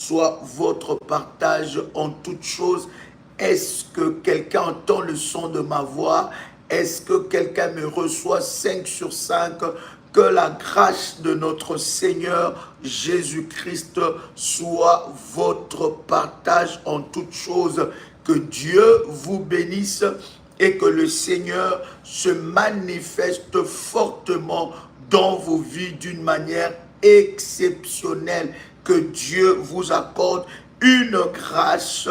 soit votre partage en toutes choses. Est-ce que quelqu'un entend le son de ma voix? Est-ce que quelqu'un me reçoit 5 sur 5? Que la grâce de notre Seigneur Jésus-Christ soit votre partage en toutes choses. Que Dieu vous bénisse et que le Seigneur se manifeste fortement dans vos vies d'une manière exceptionnelle. Que Dieu vous accorde une grâce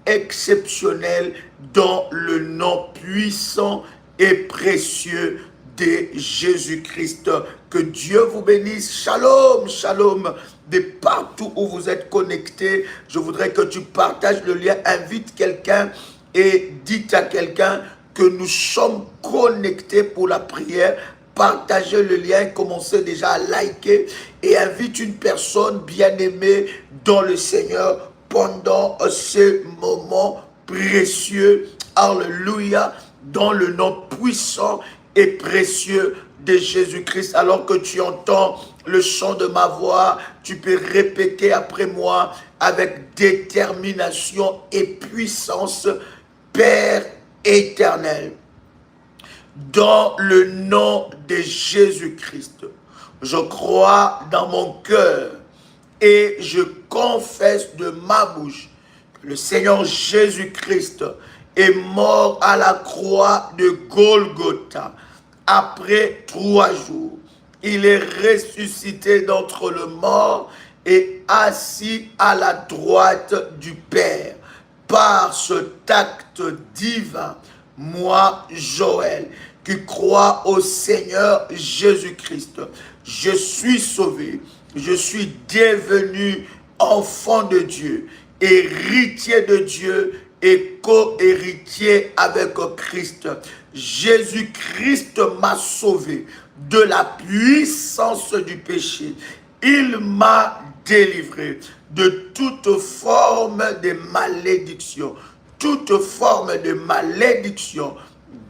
exceptionnelle dans le nom puissant et précieux de Jésus-Christ. Que Dieu vous bénisse. Shalom, shalom. De partout où vous êtes connectés, je voudrais que tu partages le lien. Invite quelqu'un et dites à quelqu'un que nous sommes connectés pour la prière. Partagez le lien, commencez déjà à liker et invite une personne bien-aimée dans le Seigneur pendant ce moment précieux. Alléluia, dans le nom puissant et précieux de Jésus-Christ. Alors que tu entends le son de ma voix, tu peux répéter après moi avec détermination et puissance. Père éternel, dans le nom de Jésus-Christ, je crois dans mon cœur et je confesse de ma bouche que le Seigneur Jésus-Christ est mort à la croix de Golgotha. Après 3 jours, il est ressuscité d'entre les morts et assis à la droite du Père. Par cet acte divin, moi, Joël, qui crois au Seigneur Jésus-Christ, je suis sauvé, je suis devenu enfant de Dieu, héritier de Dieu et co-héritier avec Christ. Jésus-Christ m'a sauvé de la puissance du péché. Il m'a délivré de toute forme de malédiction. Toute forme de malédiction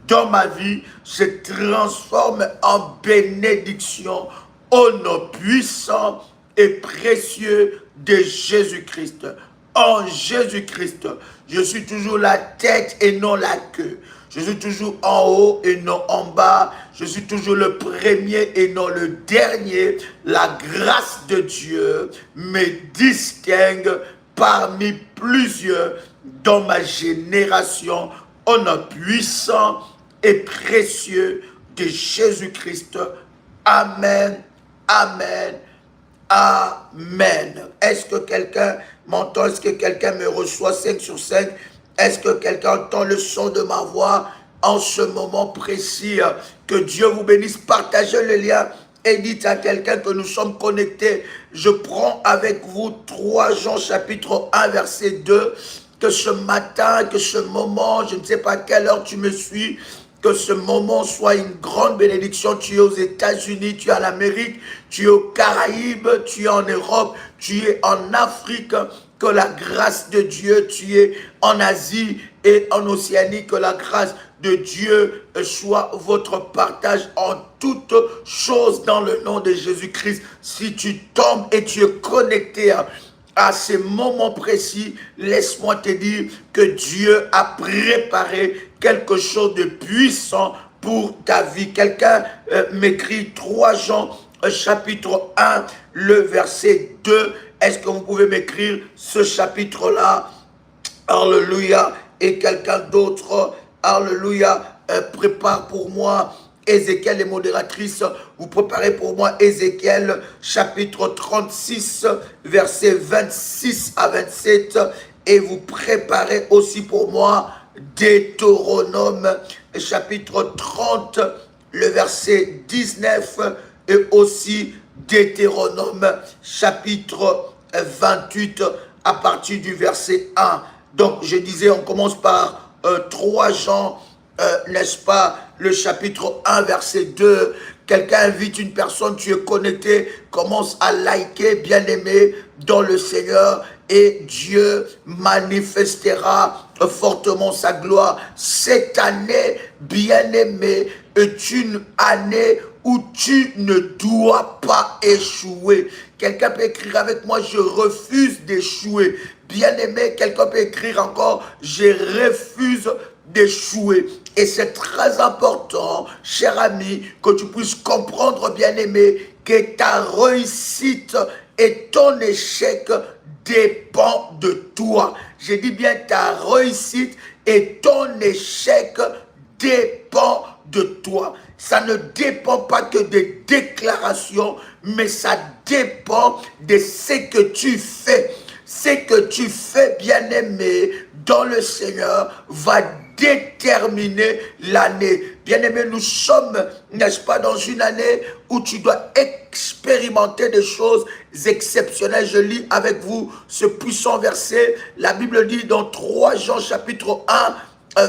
dans ma vie se transforme en bénédiction au nom puissant et précieux de Jésus-Christ. En Jésus-Christ, je suis toujours la tête et non la queue. Je suis toujours en haut et non en bas. Je suis toujours le premier et non le dernier. La grâce de Dieu me distingue parmi plusieurs dans ma génération au nom puissant et précieux de Jésus-Christ. Amen, amen, amen. Est-ce que quelqu'un m'entend? Est-ce que quelqu'un me reçoit 5 sur 5? Est-ce que quelqu'un entend le son de ma voix en ce moment précis? Que Dieu vous bénisse. Partagez le lien et dites à quelqu'un que nous sommes connectés. Je prends avec vous 3 Jean chapitre 1 verset 2. Que ce matin, que ce moment, je ne sais pas à quelle heure tu me suis, que ce moment soit une grande bénédiction. Tu es aux États-Unis, tu es en Amérique, tu es aux Caraïbes, tu es en Europe, tu es en Afrique. Que la grâce de Dieu, tu es en Asie et en Océanie. Que la grâce de Dieu soit votre partage en toutes choses dans le nom de Jésus-Christ. Si tu tombes et tu es connecté à ces moments précis, laisse-moi te dire que Dieu a préparé quelque chose de puissant pour ta vie. Quelqu'un m'écrit 3 Jean chapitre 1, le verset 2. Est-ce que vous pouvez m'écrire ce chapitre-là? Alléluia. Et quelqu'un d'autre, alléluia, prépare pour moi Ézéchiel, les modératrices, vous préparez pour moi Ézéchiel chapitre 36, versets 26 à 27. Et vous préparez aussi pour moi Deutéronome chapitre 30, le verset 19. Et aussi Deutéronome chapitre 28 à partir du verset 1. Donc je disais, on commence par 3 Jean, n'est-ce pas, le chapitre 1 verset 2. Quelqu'un invite une personne, tu es connecté, commence à liker, bien-aimé dans le Seigneur, et Dieu manifestera fortement sa gloire. Cette année, bien-aimé, est une année où tu ne dois pas échouer. Quelqu'un peut écrire avec moi, je refuse d'échouer. Bien-aimé, quelqu'un peut écrire encore, je refuse d'échouer. Et c'est très important, cher ami, que tu puisses comprendre, bien-aimé, que ta réussite et ton échec dépend de toi. Je dis bien ta réussite et ton échec dépend de toi. Ça ne dépend pas que des déclarations, mais ça dépend de ce que tu fais. Ce que tu fais, bien-aimé, dans le Seigneur, va déterminer l'année. Bien-aimé, nous sommes, n'est-ce pas, dans une année où tu dois expérimenter des choses exceptionnelles. Je lis avec vous ce puissant verset. La Bible dit dans 3 Jean chapitre 1,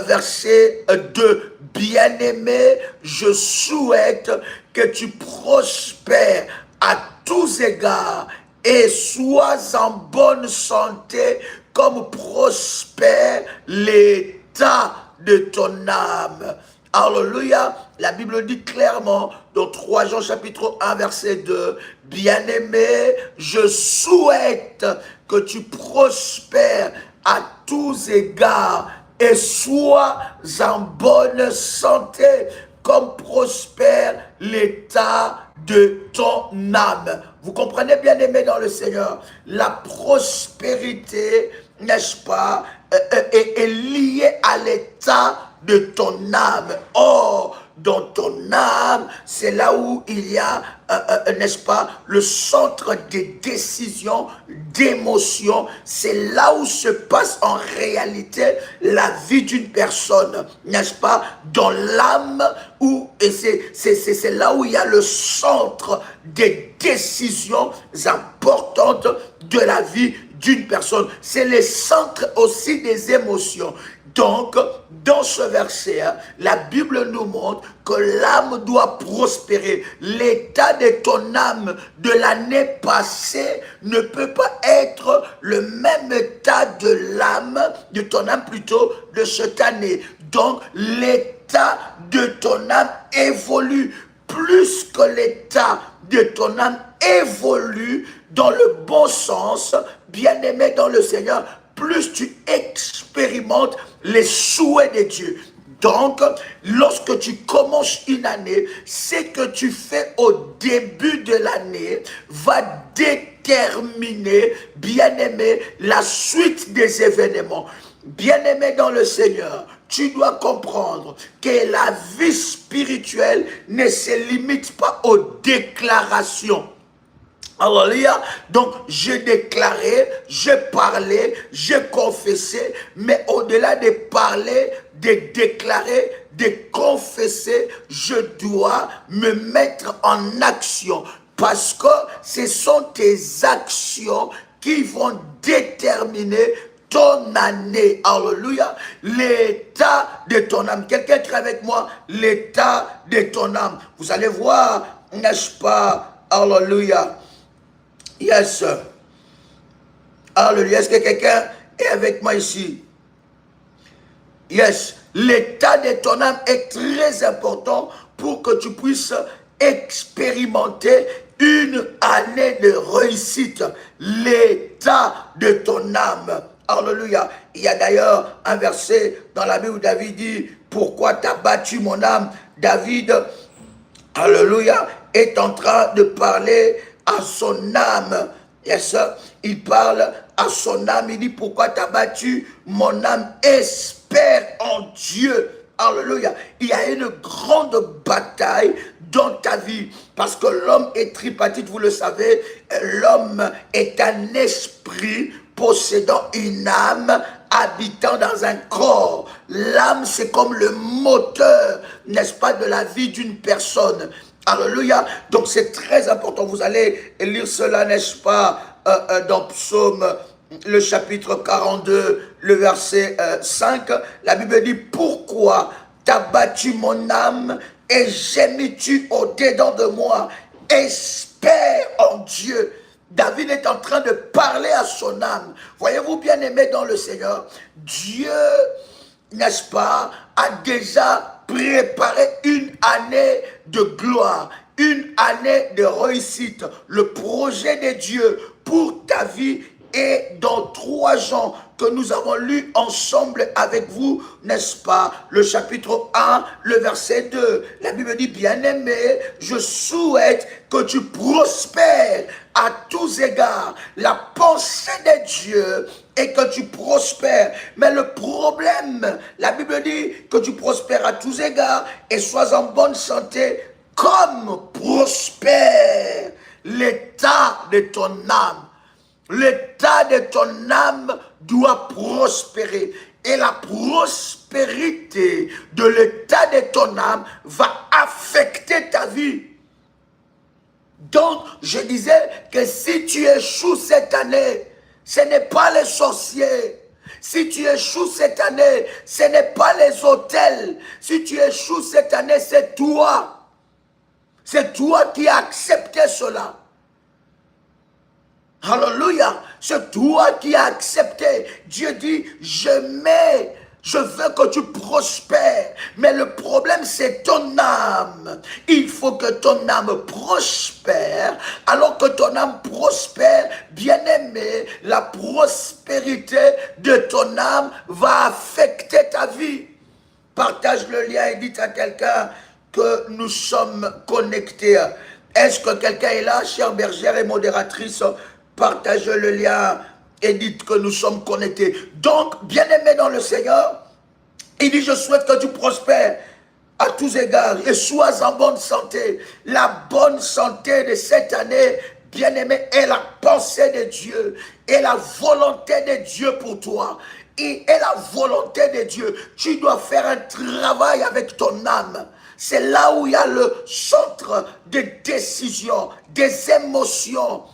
verset 2. Bien-aimé, je souhaite que tu prospères à tous égards et sois en bonne santé comme prospère l'état de ton âme. Alléluia. La Bible dit clairement dans 3 Jean chapitre 1 verset 2, bien-aimé, je souhaite que tu prospères à tous égards et sois en bonne santé comme prospère l'état de ton âme. Vous comprenez, bien aimé dans le Seigneur, la prospérité, n'est-ce pas, est liée à l'état de ton âme. Or, dans ton âme, c'est là où il y a, n'est-ce pas, le centre des décisions, d'émotions. C'est là où se passe en réalité la vie d'une personne, n'est-ce pas, dans l'âme, et c'est là où il y a le centre des décisions importantes de la vie d'une personne. C'est le centre aussi des émotions. Donc, dans ce verset, la Bible nous montre que l'âme doit prospérer. L'état de ton âme de l'année passée ne peut pas être le même état de l'âme, de ton âme plutôt, de cette année. Donc, l'état de ton âme évolue. Plus que l'état de ton âme évolue dans le bon sens, bien-aimé dans le Seigneur, plus tu expérimentes les souhaits de Dieu. Donc, lorsque tu commences une année, ce que tu fais au début de l'année va déterminer, bien-aimé, la suite des événements. Bien-aimé dans le Seigneur, tu dois comprendre que la vie spirituelle ne se limite pas aux déclarations. Alléluia. Donc, je déclarais, je parlais, je confessais, mais au-delà de parler, de déclarer, de confesser, je dois me mettre en action. Parce que ce sont tes actions qui vont déterminer ton année. Alléluia. L'état de ton âme. Quelqu'un qui est avec moi, l'état de ton âme. Vous allez voir, n'est-ce pas? Alléluia. Yes. Alléluia. Est-ce que quelqu'un est avec moi ici? Yes. L'état de ton âme est très important pour que tu puisses expérimenter une année de réussite. L'état de ton âme. Alléluia. Il y a d'ailleurs un verset dans la Bible où David dit, pourquoi t'as battu mon âme? David, alléluia, est en train de parler à son âme. Yes, il parle à son âme, il dit, pourquoi t'as battu mon âme? Espère en Dieu. Alléluia. Il y a une grande bataille dans ta vie. Parce que l'homme est tripartite, vous le savez. L'homme est un esprit possédant une âme, habitant dans un corps. L'âme, c'est comme le moteur, n'est-ce pas, de la vie d'une personne. Alléluia. Donc c'est très important. Vous allez lire cela, n'est-ce pas, dans Psaume, le chapitre 42, le verset 5. La Bible dit, pourquoi t'as battu mon âme et gémis-tu au-dedans de moi? Espère en Dieu. David est en train de parler à son âme. Voyez-vous, bien aimé dans le Seigneur, Dieu, n'est-ce pas, a déjà préparé une année de gloire, une année de réussite. Le projet de Dieu pour ta vie est dans 3 ans que nous avons lu ensemble avec vous, n'est-ce pas? Le chapitre 1, le verset 2. La Bible dit, bien-aimé, je souhaite que tu prospères à tous égards. La pensée de Dieu est que tu prospères. Mais le problème, la Bible dit que tu prospères à tous égards et sois en bonne santé comme prospère l'état de ton âme. L'état de ton âme doit prospérer. Et la prospérité de l'état de ton âme va affecter ta vie. Donc, je disais que si tu échoues cette année, ce n'est pas les sorciers. Si tu échoues cette année, ce n'est pas les hôtels. Si tu échoues cette année, c'est toi. C'est toi qui as accepté cela. Alléluia. C'est toi qui as accepté. Dieu dit, je veux que tu prospères. Mais le problème, c'est ton âme. Il faut que ton âme prospère. Alors que ton âme prospère, bien-aimé, la prospérité de ton âme va affecter ta vie. Partage le lien et dites à quelqu'un que nous sommes connectés. Est-ce que quelqu'un est là, chère bergère et modératrice? Partagez le lien et dites que nous sommes connectés. Donc, bien-aimé dans le Seigneur, il dit, je souhaite que tu prospères à tous égards et sois en bonne santé. La bonne santé de cette année, bien-aimé, est la pensée de Dieu et la volonté de Dieu pour toi. Et la volonté de Dieu. Tu dois faire un travail avec ton âme. C'est là où il y a le centre de décision, des émotions.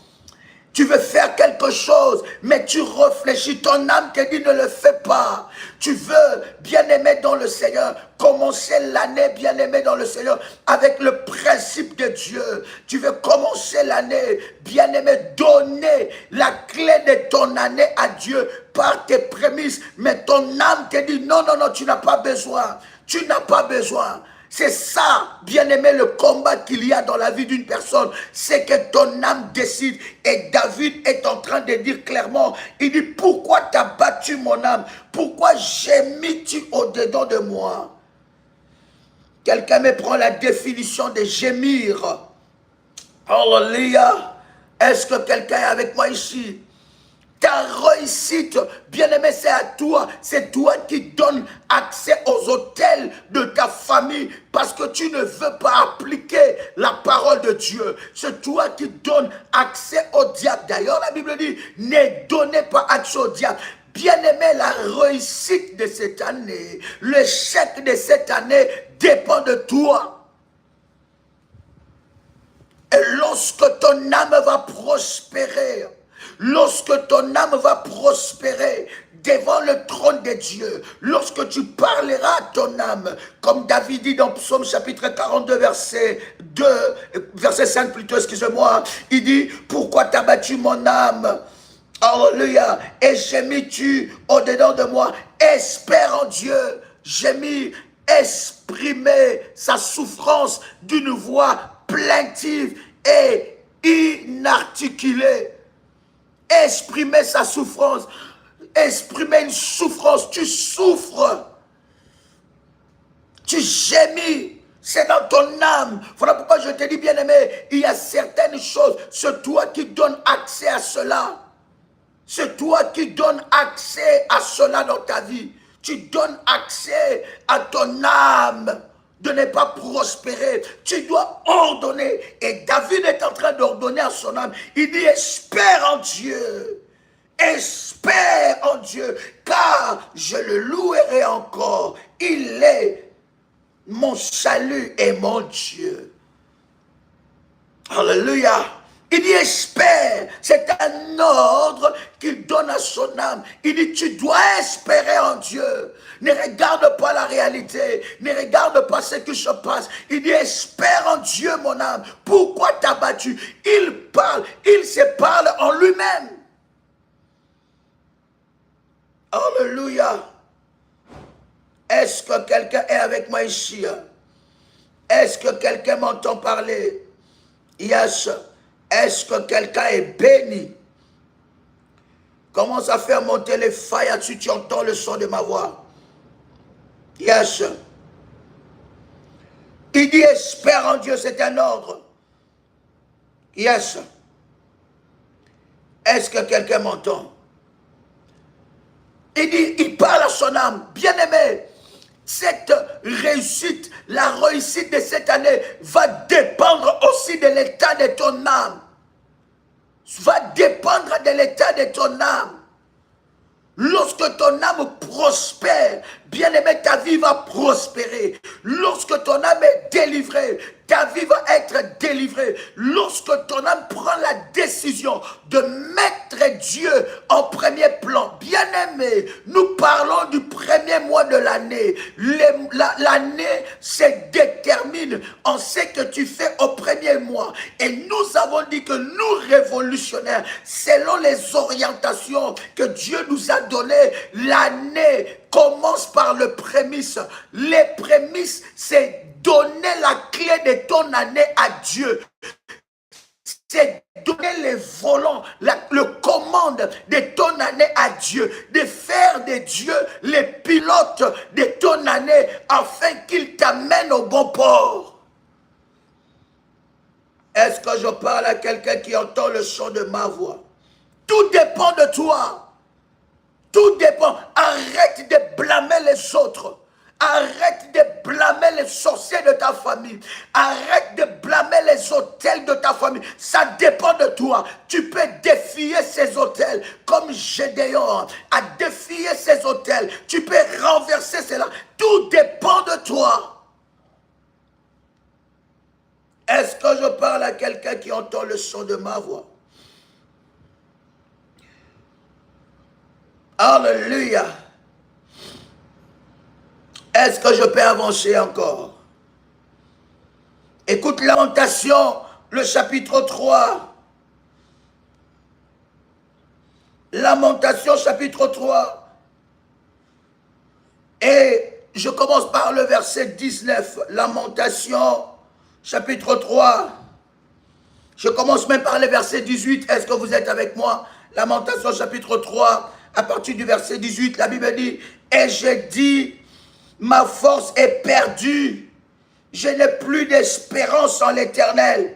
Tu veux faire quelque chose, mais tu réfléchis, ton âme te dit ne le fais pas. Tu veux, bien-aimé dans le Seigneur, commencer l'année, bien-aimé dans le Seigneur, avec le principe de Dieu. Tu veux commencer l'année, bien-aimé, donner la clé de ton année à Dieu par tes prémices. Mais ton âme te dit non, non, non, tu n'as pas besoin. Tu n'as pas besoin. C'est ça, bien-aimé, le combat qu'il y a dans la vie d'une personne. C'est que ton âme décide. Et David est en train de dire clairement, il dit, pourquoi t'as battu mon âme? Pourquoi gémis-tu au-dedans de moi? Quelqu'un me prend la définition de gémir. Alléluia. Est-ce que quelqu'un est avec moi ici? Ta réussite, bien-aimé, c'est à toi. C'est toi qui donnes accès aux hôtels de ta famille parce que tu ne veux pas appliquer la parole de Dieu. C'est toi qui donnes accès au diable. D'ailleurs, la Bible dit, ne donnez pas accès au diable. Bien-aimé, la réussite de cette année, l'échec de cette année dépend de toi. Et lorsque ton âme va prospérer, lorsque ton âme va prospérer devant le trône de Dieu, lorsque tu parleras à ton âme, comme David dit dans Psaume chapitre 42, verset 2, verset 5 plutôt, excusez-moi, il dit, pourquoi t'as battu mon âme? Alléluia. Et gémis-tu au-dedans de moi? Espère en Dieu. Gémis, exprimer sa souffrance d'une voix plaintive et inarticulée. Exprimer sa souffrance. Exprimer une souffrance. Tu souffres. Tu gémis. C'est dans ton âme. Voilà pourquoi je te dis, bien-aimé, il y a certaines choses. C'est toi qui donnes accès à cela. C'est toi qui donnes accès à cela dans ta vie. Tu donnes accès à ton âme de ne pas prospérer. Tu dois ordonner. Et David est en train d'ordonner à son âme. Il dit, espère en Dieu. Espère en Dieu. Car je le louerai encore. Il est mon salut et mon Dieu. Alléluia. Il dit espère, c'est un ordre qu'il donne à son âme. Il dit tu dois espérer en Dieu. Ne regarde pas la réalité, ne regarde pas ce qui se passe. Il dit espère en Dieu mon âme. Pourquoi t'as battu? Il parle, il se parle en lui-même. Alléluia. Est-ce que quelqu'un est avec moi ici? Est-ce que quelqu'un m'entend parler? Yes. Est-ce que quelqu'un est béni? Commence à faire monter les failles, si tu entends le son de ma voix. Yes. Il dit espère en Dieu, c'est un ordre. Yes. Est-ce que quelqu'un m'entend? Il dit, il parle à son âme. Bien-aimé, cette réussite, la réussite de cette année va dépendre aussi de l'état de ton âme. Va dépendre de l'état de ton âme. Lorsque ton âme prospère, bien-aimé, ta vie va prospérer. Lorsque ton âme est délivrée, ta vie va être délivrée. Lorsque ton âme prend la décision de mettre Dieu en premier plan, bien-aimé, nous parlons du premier mois de l'année. L'année se détermine en ce que tu fais au premier mois. Et nous avons dit que nous, révolutionnaires, selon les orientations que Dieu nous a données, l'année commence par le prémisse. Les prémices, c'est donner la clé de ton année à Dieu. C'est donner les volants, le commande de ton année à Dieu. De faire de Dieu les pilotes de ton année afin qu'il t'amène au bon port. Est-ce que je parle à quelqu'un qui entend le son de ma voix? Tout dépend de toi. Tout dépend. Arrête de blâmer les autres. Arrête de blâmer les sorciers de ta famille. Arrête de blâmer les hôtels de ta famille. Ça dépend de toi. Tu peux défier ces hôtels comme Gédéon a défié ces hôtels. Tu peux renverser cela. Tout dépend de toi. Est-ce que je parle à quelqu'un qui entend le son de ma voix? Alléluia. Est-ce que je peux avancer encore? Écoute Lamentation, le chapitre 3. Lamentation, chapitre 3. Et je commence par le verset 19. Lamentation, chapitre 3. Je commence même par le verset 18. Est-ce que vous êtes avec moi? Lamentation, chapitre 3. À partir du verset 18, la Bible dit, « Et j'ai dit, ma force est perdue. Je n'ai plus d'espérance en l'Éternel. »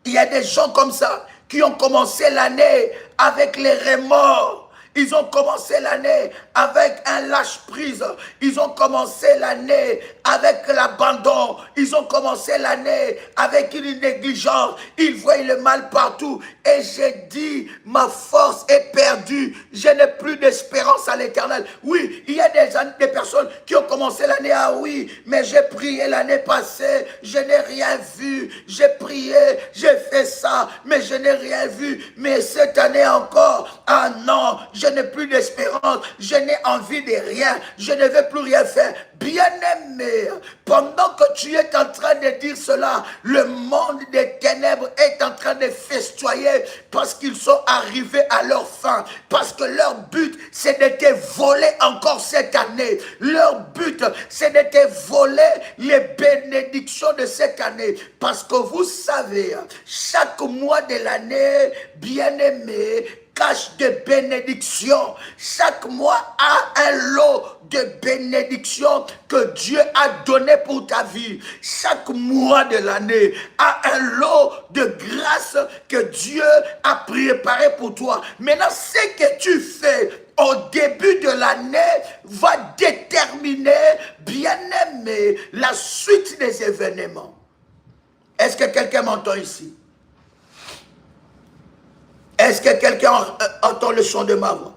Il y a des gens comme ça qui ont commencé l'année avec les remords. Ils ont commencé l'année avec un lâche-prise. Ils ont commencé l'année avec l'abandon. Ils ont commencé l'année avec une négligence. Ils voient le mal partout. Et j'ai dit, ma force est perdue. Je n'ai plus d'espérance à l'Éternel. Oui, il y a des personnes qui ont commencé l'année. Ah oui, mais j'ai prié l'année passée. Je n'ai rien vu. J'ai prié, j'ai fait ça, mais je n'ai rien vu. Mais cette année encore, ah non, je n'ai plus d'espérance, je n'ai envie de rien, je ne veux plus rien faire. Bien-aimé, pendant que tu es en train de dire cela, le monde des ténèbres est en train de festoyer parce qu'ils sont arrivés à leur fin. Parce que leur but, c'est de te voler encore cette année. Leur but, c'est de te voler les bénédictions de cette année. Parce que vous savez, chaque mois de l'année, bien-aimé, cache de bénédictions. Chaque mois a un lot de bénédictions que Dieu a donné pour ta vie. Chaque mois de l'année a un lot de grâce que Dieu a préparé pour toi. Maintenant, ce que tu fais au début de l'année va déterminer, bien-aimé, la suite des événements. Est-ce que quelqu'un m'entend ici? Est-ce que quelqu'un entend le son de ma voix?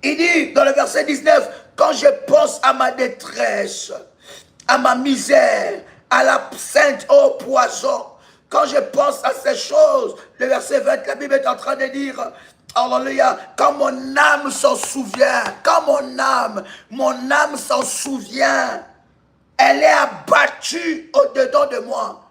Il dit dans le verset 19, quand je pense à ma détresse, à ma misère, à l'absinthe, au poison, quand je pense à ces choses, le verset 20, la Bible est en train de dire, alléluia, quand mon âme s'en souvient, quand mon âme s'en souvient, elle est abattue au-dedans de moi.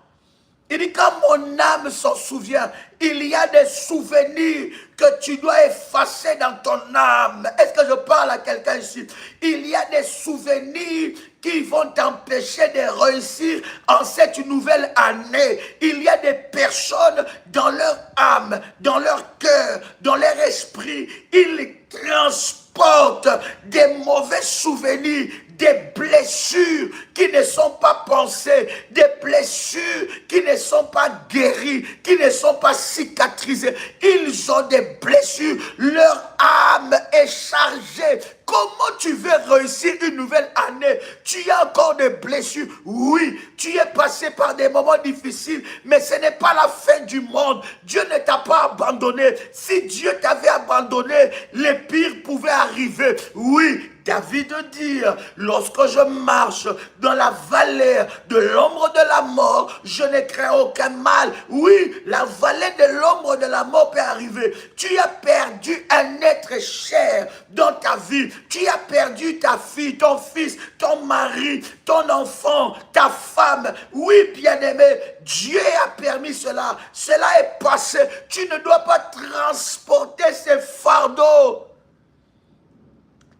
Il dit, quand mon âme s'en souvient, il y a des souvenirs que tu dois effacer dans ton âme. Est-ce que je parle à quelqu'un ici? Il y a des souvenirs qui vont t'empêcher de réussir en cette nouvelle année. Il y a des personnes dans leur âme, dans leur cœur, dans leur esprit, ils transportent des mauvais souvenirs, des blessures qui ne sont pas pensées, des blessures qui ne sont pas guéries, qui ne sont pas cicatrisées. Ils ont des blessures, leur âme est chargée. Comment tu veux réussir une nouvelle année? Tu as encore des blessures. Oui, tu es passé par des moments difficiles, mais ce n'est pas la fin du monde. Dieu ne t'a pas abandonné. Si Dieu t'avait abandonné, le pire pouvait arriver. Oui, David dit, lorsque je marche dans la vallée de l'ombre de la mort, je ne crains aucun mal. Oui, la vallée de l'ombre de la mort peut arriver. Tu as perdu un être cher dans ta vie. Tu as perdu ta fille, ton fils, ton mari, ton enfant, ta femme. Oui, bien-aimé, Dieu a permis cela. Cela est passé. Tu ne dois pas transporter ces fardeaux.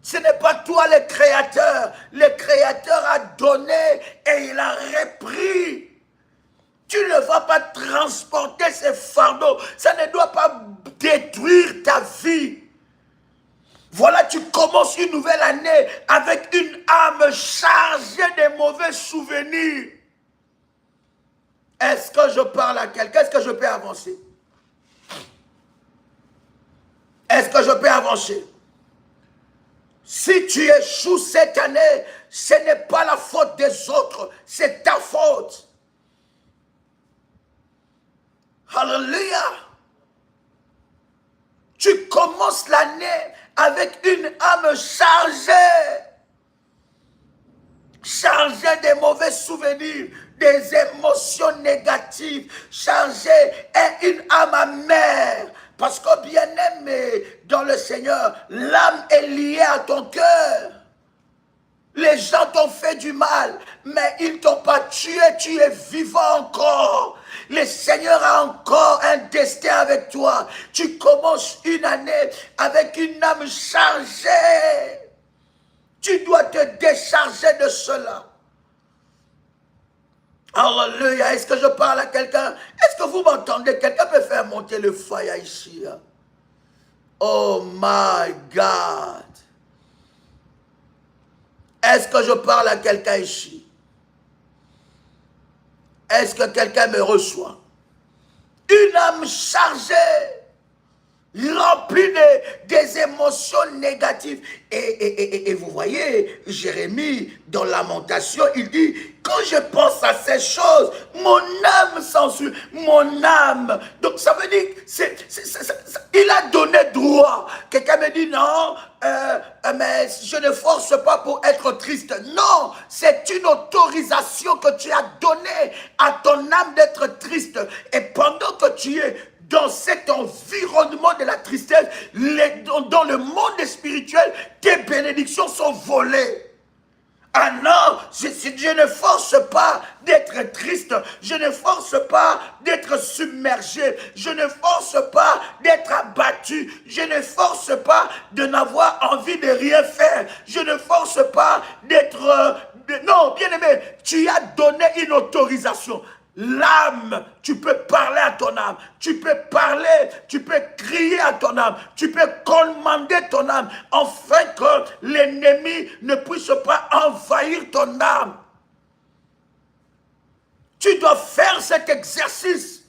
Ce n'est pas toi le créateur. Le créateur a donné et il a repris. Tu ne vas pas transporter ces fardeaux. Ça ne doit pas détruire ta vie. Voilà, tu commences une nouvelle année avec une âme chargée de mauvais souvenirs. Est-ce que je parle à quelqu'un? Est-ce que je peux avancer? Est-ce que je peux avancer? Si tu échoues cette année, ce n'est pas la faute des autres, c'est ta faute. Alléluia. Tu commences l'année avec une âme chargée. Chargée de mauvais souvenirs, des émotions négatives, chargée et une âme amère. Parce que bien-aimé dans le Seigneur, l'âme est liée à ton cœur. Les gens t'ont fait du mal, mais ils ne t'ont pas tué, tu es vivant encore. Le Seigneur a encore un destin avec toi. Tu commences une année avec une âme chargée. Tu dois te décharger de cela. Alléluia. Est-ce que je parle à quelqu'un? Est-ce que vous m'entendez? Quelqu'un peut faire monter le fire ici. Oh my God. Est-ce que je parle à quelqu'un ici? Est-ce que quelqu'un me reçoit? Une âme chargée, remplie des émotions négatives. Et vous voyez, Jérémie, dans Lamentation, il dit, quand je pense à ces choses, mon âme s'ensuit, mon âme. Donc ça veut dire, il a donné droit. Quelqu'un me dit, non, mais je ne force pas pour être triste. Non, c'est une autorisation que tu as donnée à ton âme d'être triste. Et pendant que tu es dans cet environnement de la tristesse, dans le monde spirituel, tes bénédictions sont volées. Ah non, je ne force pas d'être triste, je ne force pas d'être submergé, je ne force pas d'être abattu, je ne force pas de n'avoir envie de rien faire, je ne force pas d'être... non, bien aimé, tu as donné une autorisation. L'âme, tu peux parler à ton âme, tu peux parler, tu peux crier à ton âme, tu peux commander ton âme, afin que l'ennemi ne puisse pas envahir ton âme. Tu dois faire cet exercice.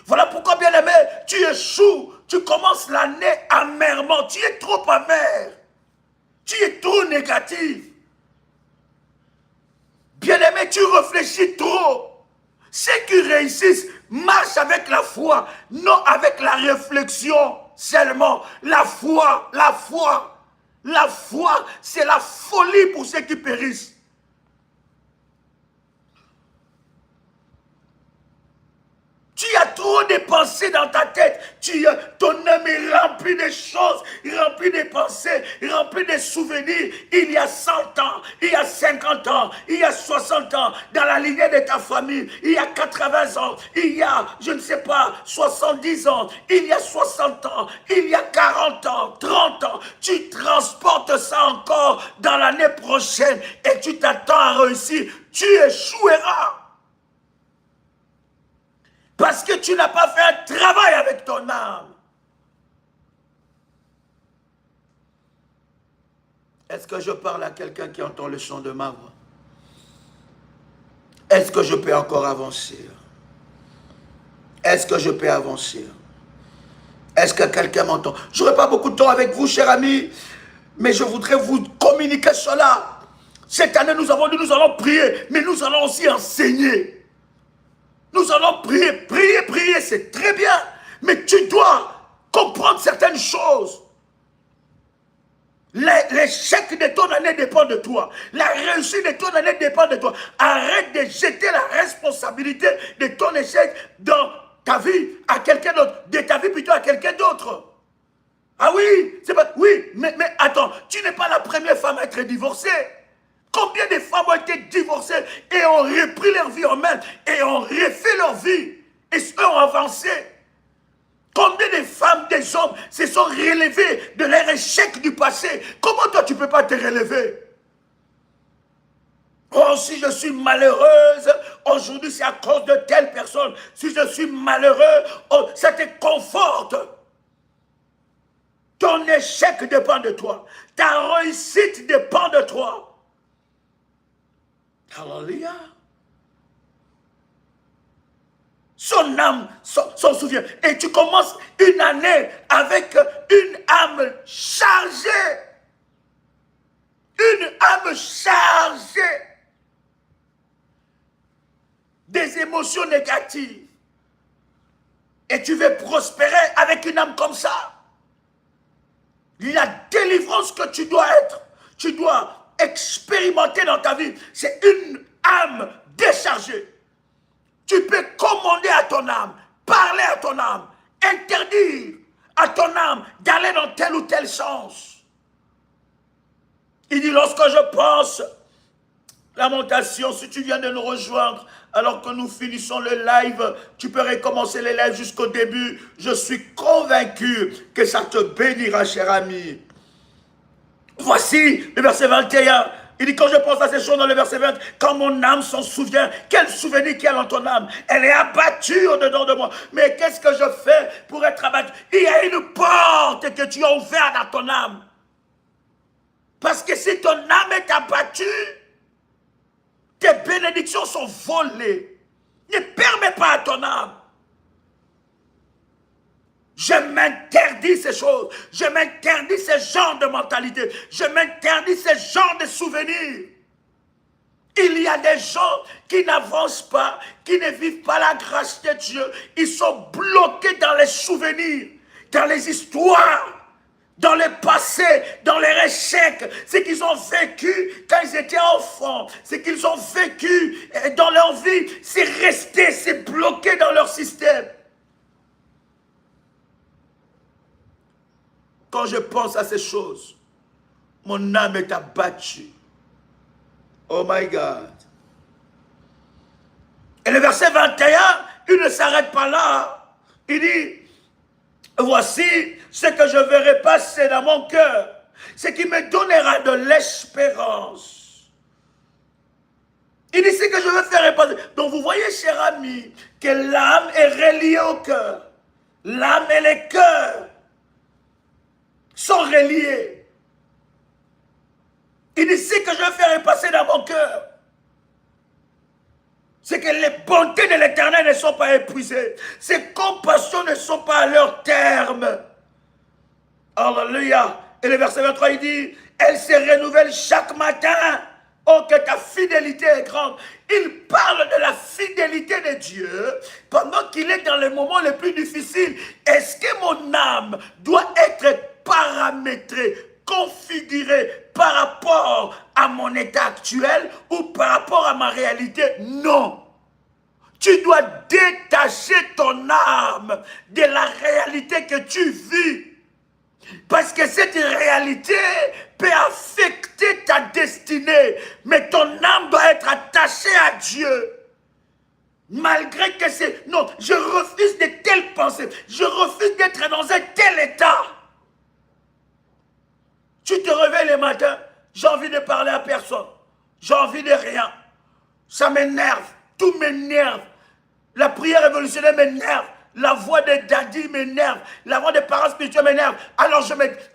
Voilà pourquoi, bien aimé, tu échoues, tu commences l'année amèrement, tu es trop amer, tu es trop négatif. Bien aimé, tu réfléchis trop. Ceux qui réussissent marchent avec la foi, non avec la réflexion seulement. La foi, la foi, la foi, c'est la folie pour ceux qui périssent. Tu as trop de pensées dans ta tête. Ton âme est remplie de choses, remplie de pensées, remplie de souvenirs. Il y a 100 ans, il y a 50 ans, il y a 60 ans, dans la lignée de ta famille, il y a 80 ans, il y a, je ne sais pas, 70 ans, il y a 60 ans, il y a 40 ans, 30 ans. Tu transportes ça encore dans l'année prochaine et tu t'attends à réussir. Tu échoueras. Parce que tu n'as pas fait un travail avec ton âme. Est-ce que je parle à quelqu'un qui entend le son de ma voix? Est-ce que je peux encore avancer? Est-ce que je peux avancer? Est-ce que quelqu'un m'entend? Je n'aurai pas beaucoup de temps avec vous, cher ami, mais je voudrais vous communiquer cela. Cette année, nous avons dit, nous allons prier, mais nous allons aussi enseigner. Nous allons prier, prier, c'est très bien. Mais tu dois comprendre certaines choses. L'échec de ton année dépend de toi. La réussite de ton année dépend de toi. Arrête de jeter la responsabilité de ton échec dans ta vie à quelqu'un d'autre. De ta vie plutôt à quelqu'un d'autre. Ah oui, c'est pas... Oui, mais attends, tu n'es pas la première femme à être divorcée. Combien de femmes ont été divorcées et ont repris leur vie en main et ont refait leur vie et ont avancé? Combien de femmes, des hommes se sont relevés de leur échec du passé? Comment toi tu ne peux pas te relever? Oh, si je suis malheureuse, aujourd'hui c'est à cause de telle personne. Si je suis malheureux, oh, ça te conforte. Ton échec dépend de toi. Ta réussite dépend de toi. Alléluia. Son âme s'en souvient. Et tu commences une année avec une âme chargée. Une âme chargée des émotions négatives. Et tu veux prospérer avec une âme comme ça. La délivrance que tu dois être, tu dois expérimenter dans ta vie, c'est une âme déchargée. Tu peux commander à ton âme, parler à ton âme, interdire à ton âme d'aller dans tel ou tel sens. Il dit, lorsque je pense, Lamentation, si tu viens de nous rejoindre, alors que nous finissons le live, tu peux recommencer le live jusqu'au début. Je suis convaincu que ça te bénira, cher ami. Voici le verset 21. Il dit, quand je pense à ces choses dans le verset 20, quand mon âme s'en souvient, quel souvenir qu'il y a dans ton âme? Elle est abattue au-dedans de moi. Mais qu'est-ce que je fais pour être abattu? Il y a une porte que tu as ouverte dans ton âme. Parce que si ton âme est abattue, tes bénédictions sont volées. Ne permets pas à ton âme. Je m'interdis ces choses. Je m'interdis ces genres de mentalité. Je m'interdis ces genres de souvenirs. Il y a des gens qui n'avancent pas, qui ne vivent pas la grâce de Dieu. Ils sont bloqués dans les souvenirs, dans les histoires, dans le passé, dans les échecs, ce qu'ils ont vécu quand ils étaient enfants, ce qu'ils ont vécu dans leur vie, c'est resté, c'est bloqué dans leur système. Quand je pense à ces choses, mon âme est abattue. Oh my God. Et le verset 21, il ne s'arrête pas là. Il dit, voici ce que je verrai passer dans mon cœur, ce qui me donnera de l'espérance. Il dit, ce que je veux faire passer. Donc vous voyez, cher ami, que l'âme est reliée au cœur. L'âme et le cœur sont reliés. Il dit, ce que je veux faire passer dans mon cœur, c'est que les bontés de l'Éternel ne sont pas épuisées. Ses compassions ne sont pas à leur terme. Alléluia. Et le verset 23, il dit, elle se renouvelle chaque matin. Oh, que ta fidélité est grande. Il parle de la fidélité de Dieu pendant qu'il est dans les moments les plus difficiles. Est-ce que mon âme doit être paramétrée, configurée par rapport à mon état actuel ou par rapport à ma réalité? Non. Tu dois détacher ton âme de la réalité que tu vis. Parce que cette réalité peut affecter ta destinée. Mais ton âme doit être attachée à Dieu. Malgré que c'est... Non, je refuse de telles pensées. Je refuse d'être dans un tel état. Tu te réveilles le matin, j'ai envie de parler à personne. J'ai envie de rien. Ça m'énerve. Tout m'énerve. La prière révolutionnaire m'énerve. La voix de Daddy m'énerve. La voix des parents spirituels m'énerve. Alors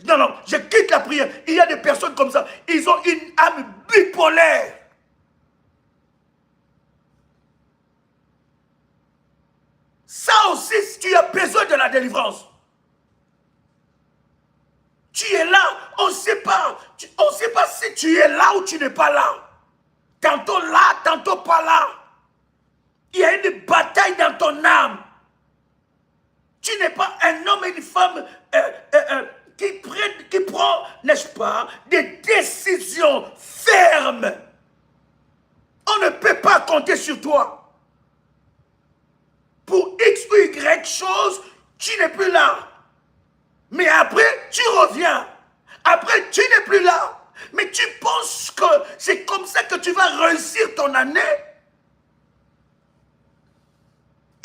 non, je quitte la prière. Il y a des personnes comme ça. Ils ont une âme bipolaire. Ça aussi, tu as besoin de la délivrance. Tu es là, on ne sait pas. On ne sait pas si tu es là ou tu n'es pas là. Tantôt là, tantôt pas là. Il y a une bataille dans ton âme. Tu n'es pas un homme et une femme qui prend, n'est-ce pas, des décisions fermes. On ne peut pas compter sur toi. Pour X ou Y chose, tu n'es plus là. Mais après, tu reviens. Après, tu n'es plus là. Mais tu penses que c'est comme ça que tu vas réussir ton année?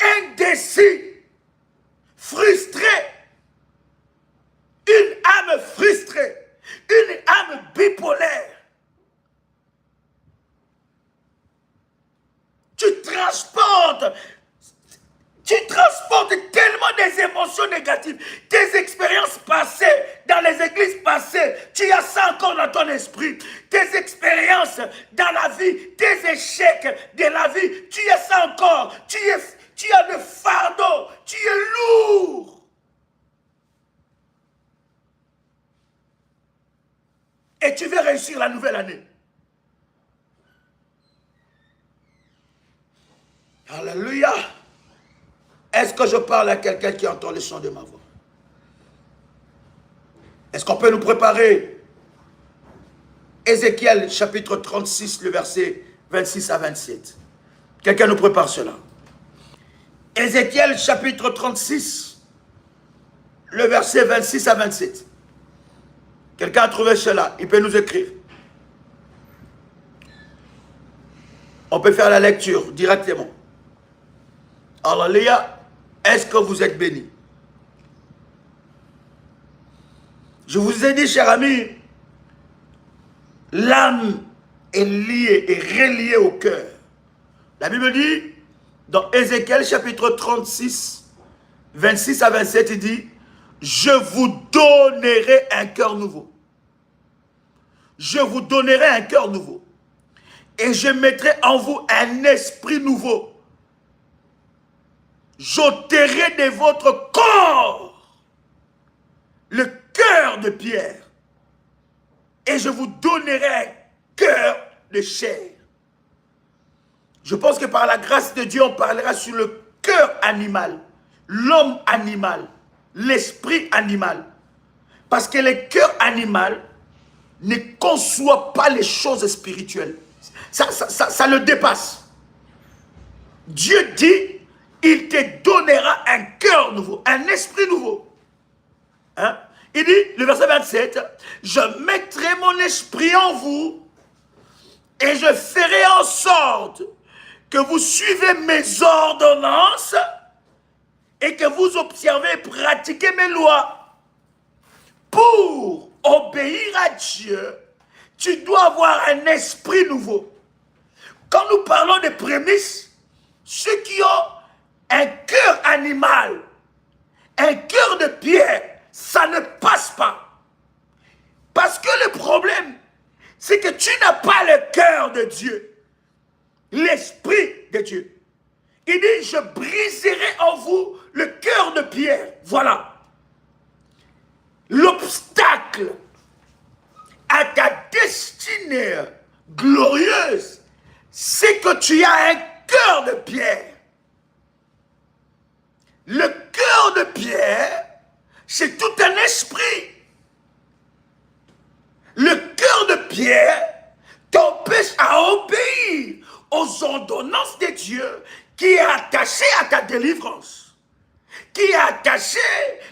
Indécis. Frustré, une âme frustrée, une âme bipolaire. Tu transportes tellement des émotions négatives, tes expériences passées, dans les églises passées, tu as ça encore dans ton esprit, tes expériences dans la vie, tes échecs de la vie, tu as ça encore, tu as le fardeau, tu es lourd. Et tu veux réussir la nouvelle année. Alléluia. Est-ce que je parle à quelqu'un qui entend le son de ma voix? Est-ce qu'on peut nous préparer? Ézéchiel chapitre 36, le verset 26 à 27. Quelqu'un nous prépare cela. Ézéchiel chapitre 36, le verset 26 à 27. Quelqu'un a trouvé cela, il peut nous écrire. On peut faire la lecture directement. Alléluia. Est-ce que vous êtes bénis? Je vous ai dit, chers amis, l'âme est liée et reliée au cœur. La Bible dit, dans Ézéchiel chapitre 36, 26 à 27, il dit, je vous donnerai un cœur nouveau. Je vous donnerai un cœur nouveau. Et je mettrai en vous un esprit nouveau. J'ôterai de votre corps le cœur de pierre. Et je vous donnerai un cœur de chair. Je pense que par la grâce de Dieu, on parlera sur le cœur animal, l'homme animal, l'esprit animal. Parce que le cœur animal ne conçoit pas les choses spirituelles. Ça le dépasse. Dieu dit, il te donnera un cœur nouveau, un esprit nouveau. Hein? Il dit, le verset 27, je mettrai mon esprit en vous et je ferai en sorte que vous suivez mes ordonnances et que vous observez et pratiquez mes lois. Pour obéir à Dieu, tu dois avoir un esprit nouveau. Quand nous parlons de prémices, ceux qui ont un cœur animal, un cœur de pierre, ça ne passe pas. Parce que le problème, c'est que tu n'as pas le cœur de Dieu, l'esprit de Dieu. Il dit, je briserai en vous le cœur de pierre. Voilà. L'obstacle à ta destinée glorieuse, c'est que tu as un cœur de pierre. Le cœur de pierre, c'est tout un esprit. Le cœur de pierre t'empêche à obéir aux ordonnances de Dieu qui est attaché à ta délivrance, qui est attaché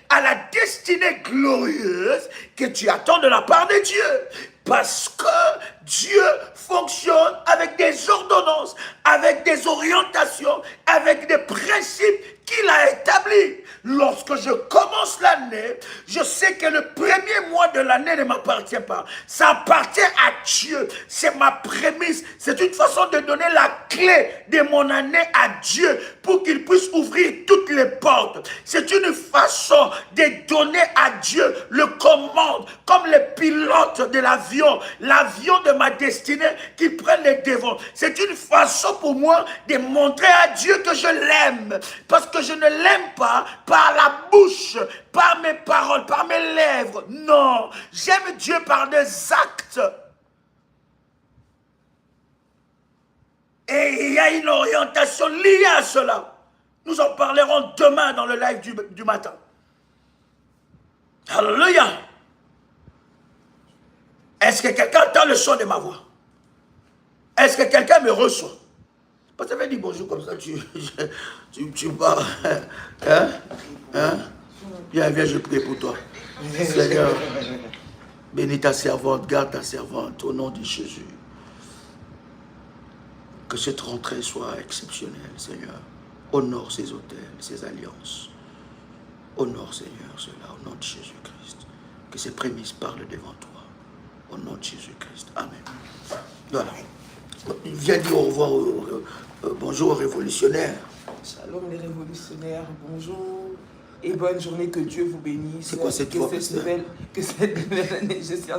à la destinée glorieuse que tu attends de la part de Dieu. Parce que Dieu fonctionne avec des ordonnances, avec des orientations, avec des principes qu'il a établis. Lorsque je commence l'année, je sais que le premier mois de l'année ne m'appartient pas. Ça appartient à Dieu. C'est ma prémisse. C'est une façon de donner la clé de mon année à Dieu pour qu'il puisse ouvrir toutes les portes. C'est une façon de donner à Dieu le commande, comme les pilotes de l'avion de ma destinée qui prennent les devants. C'est une façon pour moi de montrer à Dieu que je l'aime. Parce que je ne l'aime pas par la bouche, par mes paroles, par mes lèvres. Non, j'aime Dieu par des actes. Et il y a une orientation liée à cela. Nous en parlerons demain dans le live du matin. Alléluia. Est-ce que quelqu'un entend le son de ma voix? Est-ce que quelqu'un me reçoit? Parce que ça veut dire bonjour comme ça, tu pars. Hein? Hein? Viens, je prie pour toi. Seigneur, bénis ta servante, garde ta servante au nom de Jésus. Que cette rentrée soit exceptionnelle, Seigneur. Honore ces hôtels, ces alliances. Honore, Seigneur, cela au nom de Jésus-Christ. Que ces prémices parlent devant toi. Au nom de Jésus-Christ. Amen. Voilà. Viens dire au revoir, bonjour aux révolutionnaires. Shalom les révolutionnaires, bonjour et bonne journée, que Dieu vous bénisse. C'est quoi cette voix, que cette nouvelle année, je suis sur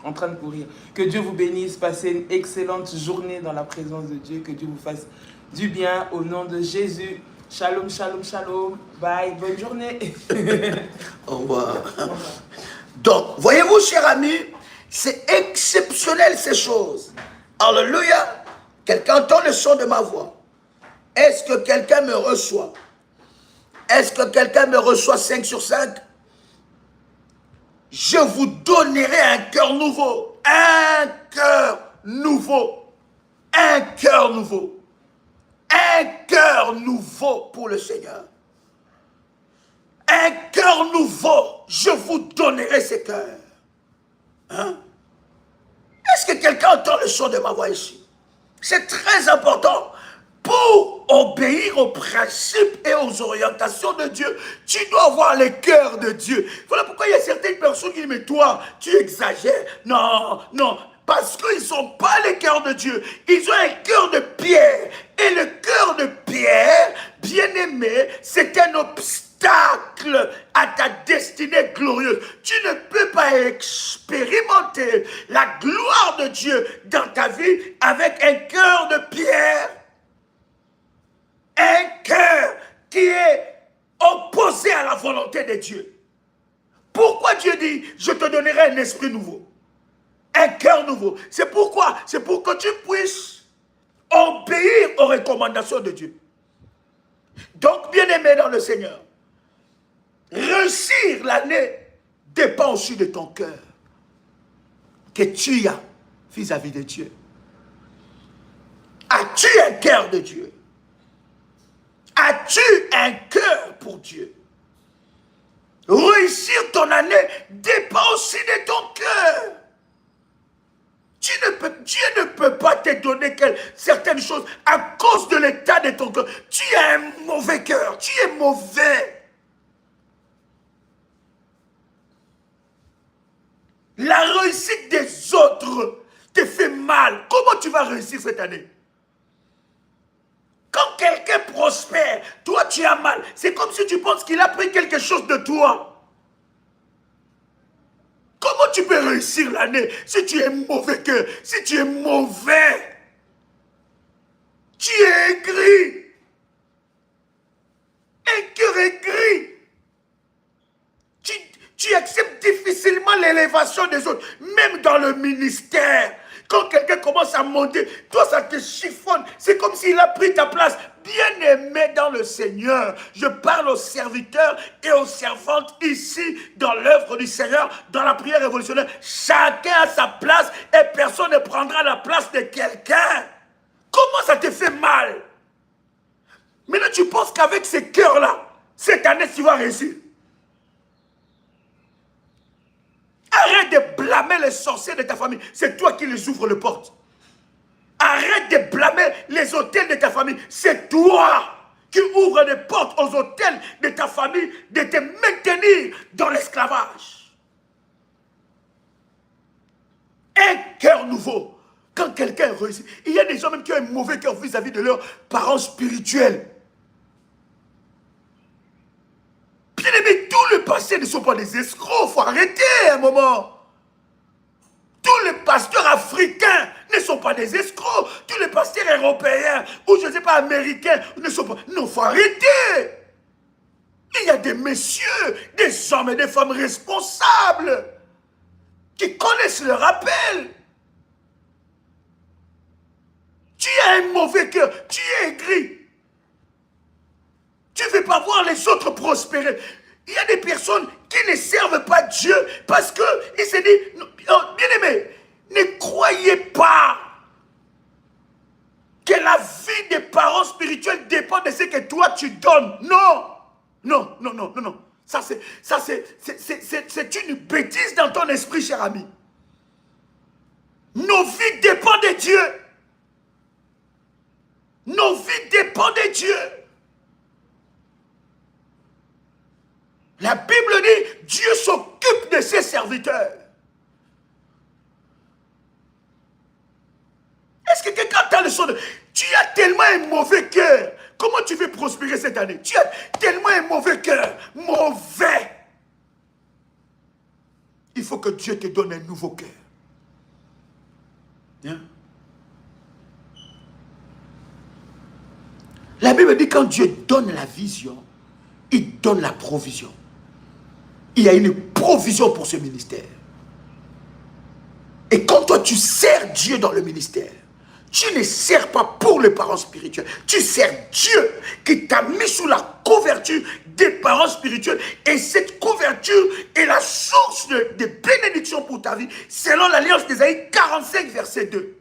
en train de courir. Que Dieu vous bénisse, passez une excellente journée dans la présence de Dieu, que Dieu vous fasse du bien au nom de Jésus. Shalom, shalom, shalom. Bye, bonne journée. Au revoir. Donc, voyez-vous, chers amis, c'est exceptionnel ces choses. Alléluia. Quelqu'un entend le son de ma voix. Est-ce que quelqu'un me reçoit? Est-ce que quelqu'un me reçoit 5 sur 5? Je vous donnerai un cœur nouveau. Un cœur nouveau. Un cœur nouveau. Un cœur nouveau pour le Seigneur. Un cœur nouveau. Je vous donnerai ce cœur. Hein? Est-ce que quelqu'un entend le son de ma voix ici? C'est très important. Pour obéir aux principes et aux orientations de Dieu, tu dois avoir le cœur de Dieu. Voilà pourquoi il y a certaines personnes qui disent, mais toi, tu exagères. Non, non, parce qu'ils n'ont pas le cœur de Dieu. Ils ont un cœur de pierre. Et le cœur de pierre, bien aimé, c'est un obstacle à ta destinée glorieuse. Tu ne peux pas expérimenter la gloire de Dieu dans ta vie avec un cœur de pierre. Un cœur qui est opposé à la volonté de Dieu. Pourquoi Dieu dit, je te donnerai un esprit nouveau, un cœur nouveau? C'est pourquoi? C'est pour que tu puisses obéir aux recommandations de Dieu. Donc, bien-aimé dans le Seigneur, réussir l'année dépend aussi de ton cœur que tu as vis-à-vis de Dieu. As-tu un cœur de Dieu? As-tu un cœur pour Dieu? Réussir ton année dépend aussi de ton cœur. Dieu ne peut pas te donner certaines choses à cause de l'état de ton cœur. Tu as un mauvais cœur, tu es mauvais. La réussite des autres te fait mal. Comment tu vas réussir cette année? Quand quelqu'un prospère, toi tu as mal. C'est comme si tu penses qu'il a pris quelque chose de toi. Comment tu peux réussir l'année si tu es mauvais cœur, si tu es mauvais? Tu es aigri. Un cœur aigri. Tu acceptes difficilement l'élévation des autres, même dans le ministère. Quand quelqu'un commence à monter, toi ça te chiffonne. C'est comme s'il a pris ta place. Bien-aimé dans le Seigneur, je parle aux serviteurs et aux servantes ici dans l'œuvre du Seigneur, dans la prière révolutionnaire. Chacun a sa place et personne ne prendra la place de quelqu'un. Comment ça te fait mal? Maintenant, tu penses qu'avec ces cœurs-là, cette année, tu vas réussir. Arrête de blâmer les sorciers de ta famille. C'est toi qui les ouvres les portes. Arrête de blâmer les hôtels de ta famille. C'est toi qui ouvres les portes aux hôtels de ta famille de te maintenir dans l'esclavage. Un cœur nouveau. Quand quelqu'un réussit, il y a des gens même qui ont un mauvais cœur vis-à-vis de leurs parents spirituels. Bien aimé, tous les pasteurs ne sont pas des escrocs. Il faut arrêter un moment. Tous les pasteurs africains ne sont pas des escrocs. Tous les pasteurs européens ou je ne sais pas américains ne sont pas... Non, il faut arrêter. Il y a des messieurs, des hommes et des femmes responsables qui connaissent le rappel. Tu as un mauvais cœur, tu es aigri. Tu ne veux pas voir les autres prospérer. Il y a des personnes qui ne servent pas Dieu parce qu'ils se disent, oh, bien-aimé, ne croyez pas que la vie des parents spirituels dépend de ce que toi tu donnes. Non, non, non, non, non, non. Ça c'est une bêtise dans ton esprit, cher ami. Nos vies dépendent de Dieu. Nos vies dépendent de Dieu. La Bible dit, Dieu s'occupe de ses serviteurs. Est-ce que quelqu'un t'a le son de... Tu as tellement un mauvais cœur. Comment tu veux prospérer cette année? Tu as tellement un mauvais cœur. Mauvais. Il faut que Dieu te donne un nouveau cœur. Hein? La Bible dit, quand Dieu donne la vision, il donne la provision. Il y a une provision pour ce ministère. Et quand toi tu sers Dieu dans le ministère, tu ne sers pas pour les parents spirituels. Tu sers Dieu qui t'a mis sous la couverture des parents spirituels. Et cette couverture est la source de bénédiction pour ta vie, selon l'Alliance d'Ésaïe 45, verset 2.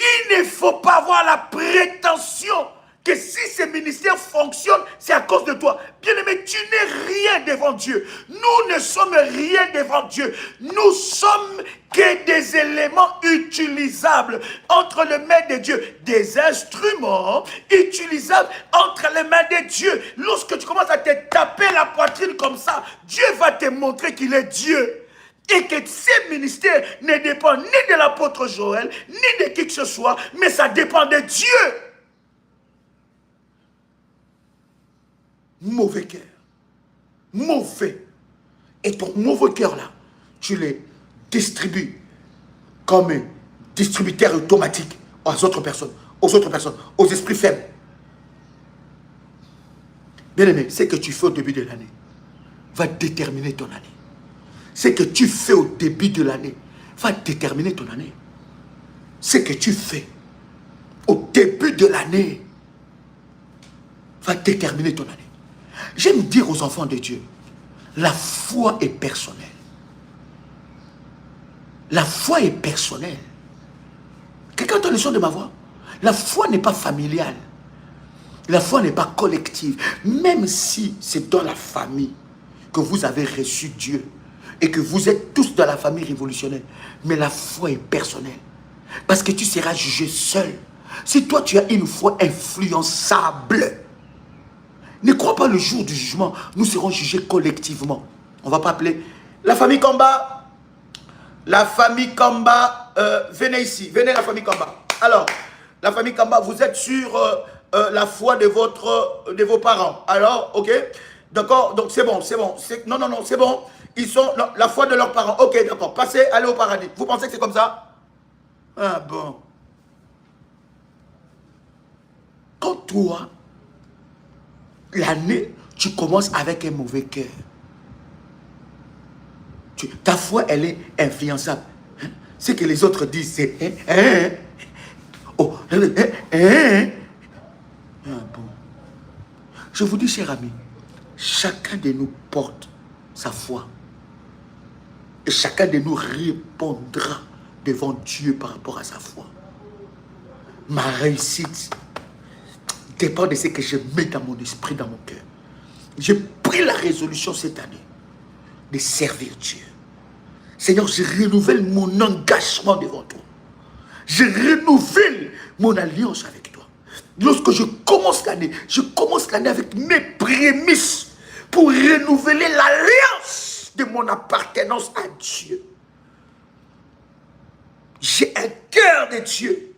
Il ne faut pas avoir la prétention que si ce ministère fonctionne, c'est à cause de toi. Bien-aimé, tu n'es rien devant Dieu. Nous ne sommes rien devant Dieu. Nous sommes que des éléments utilisables entre les mains de Dieu. Des instruments utilisables entre les mains de Dieu. Lorsque tu commences à te taper la poitrine comme ça, Dieu va te montrer qu'il est Dieu. Et que ce ministère ne dépend ni de l'apôtre Joël, ni de qui que ce soit, mais ça dépend de Dieu. Mauvais cœur. Mauvais. Et ton mauvais cœur là, tu les distribues comme un distributeur automatique aux autres personnes, aux esprits faibles. Bien aimé, ce que tu fais au début de l'année va déterminer ton année. Ce que tu fais au début de l'année va déterminer ton année. Ce que tu fais au début de l'année va déterminer ton année. J'aime dire aux enfants de Dieu, la foi est personnelle. La foi est personnelle. Quelqu'un entend le son de ma voix? La foi n'est pas familiale. La foi n'est pas collective. Même si c'est dans la famille que vous avez reçu Dieu et que vous êtes tous dans la famille révolutionnaire, mais la foi est personnelle. Parce que tu seras jugé seul. Si toi tu as une foi influençable, ne crois pas le jour du jugement, nous serons jugés collectivement. On ne va pas appeler la famille Kamba. La famille Kamba, venez ici, venez la famille Kamba. Alors, la famille Kamba, vous êtes sur la foi de vos parents. Alors, ok, d'accord, donc c'est bon, c'est bon. Non, non, non, c'est bon. Ils sont la foi de leurs parents. Ok, d'accord, passez, allez au paradis. Vous pensez que c'est comme ça? Ah bon. Quand toi, l'année, tu commences avec un mauvais cœur. Ta foi, elle est influençable. Ce que les autres disent, c'est... Oh, ah bon. Je vous dis, cher ami, chacun de nous porte sa foi. Et chacun de nous répondra devant Dieu par rapport à sa foi. Ma réussite dépend de ce que je mets dans mon esprit, dans mon cœur. J'ai pris la résolution cette année de servir Dieu. Seigneur, je renouvelle mon engagement devant toi. Je renouvelle mon alliance avec toi. Lorsque je commence l'année avec mes prémices pour renouveler l'alliance de mon appartenance à Dieu. J'ai un cœur de Dieu.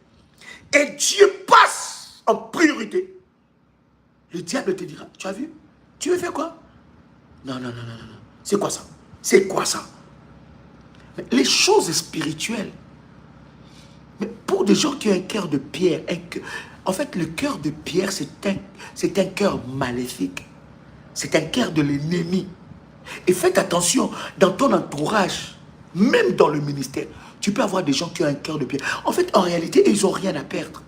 Et Dieu passe en priorité. Le diable te dira, tu as vu? Tu veux faire quoi? Non. C'est quoi ça? C'est quoi ça? Les choses spirituelles. Mais pour des gens qui ont un cœur de pierre, en fait, le cœur de pierre, c'est un cœur maléfique. C'est un cœur de l'ennemi. Et faites attention, dans ton entourage, même dans le ministère, tu peux avoir des gens qui ont un cœur de pierre. En fait, en réalité, ils n'ont rien à perdre.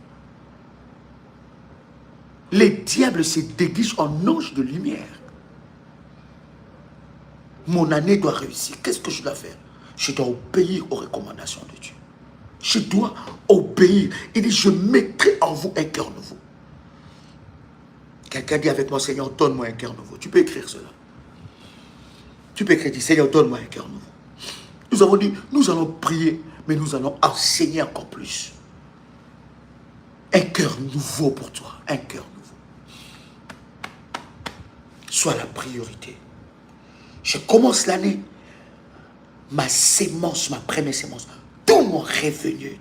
Les diables se déguisent en anges de lumière. Mon année doit réussir. Qu'est-ce que je dois faire? Je dois obéir aux recommandations de Dieu. Je dois obéir. Il dit, je mettrai en vous un cœur nouveau. Quelqu'un dit avec moi, Seigneur, donne-moi un cœur nouveau. Tu peux écrire cela. Tu peux écrire, Seigneur, donne-moi un cœur nouveau. Nous avons dit, nous allons prier, mais nous allons enseigner encore plus. Un cœur nouveau pour toi. Un cœur nouveau. Sois la priorité. Je commence l'année. Ma sémence, ma première sémence, tout mon revenu